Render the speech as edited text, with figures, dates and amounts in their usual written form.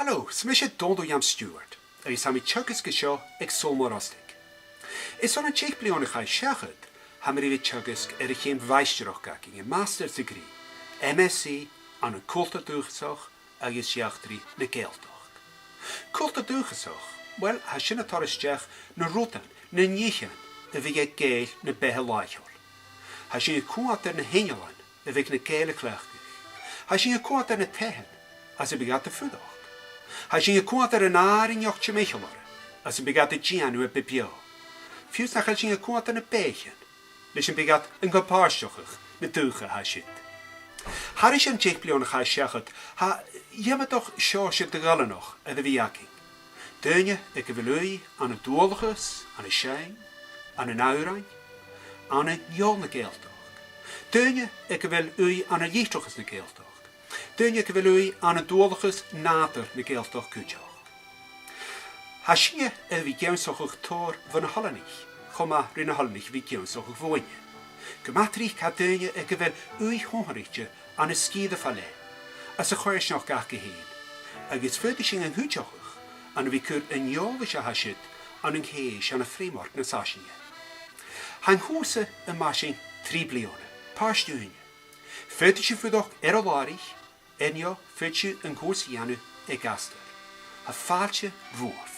Hallo, smisje Dondo Jam Stewart. Is sami chukkes gesho ek solmorostik. Is on a cheek blion chai shachet, hamri chukkes geen weisjerochkaking, een master's degree, MSc aan een kulta doorgezocht, agus jachtri ne geeltocht. Kulta doorgezocht, wel, hashin toris jach ne rotan, ne nichen, wie geel ne behe laichol. Hashin kuat er ne hengelan, wie ne geele klachtig. Hashin kuat er ne tehen, als begat de voedog. Hij ging kwaad er een aar in jochtje meegelaren, als hij begat de Gianu en Pepio. Fius nach hij ging kwaad er een pechen, dus hij begat een gepaarstochig, met tugen hij zit. Haar is een tjeekblion hij zegt, je moet toch schoosje te gallen nog, en de wiaking. Deunje, ik wil u aan een doorliges, aan een schijn, aan een uirijn, aan een jonge geeltocht. Deunje, ik wil u aan een jichtoches geeltocht. Dun ik wil u aan het doorliges nader de geeltocht kutjocht. Hasje wie geunsochig tor van een hallenich. Goma rin een hallenich wie geunsochig woonje. Gematrich had dunje ik wil u hongerigje aan een skiede valle. Als een goeie nog gake heen. Agus verder ging een hutjochig. En wie kur een jovische haschit aan een gees aan een vreemork naar Sasje. Han hoese een machine 3 blionen. Paar stuurje. Verder voor doch erolarig. En ja, fitje een koers janu e gaster. Een faaltje woord.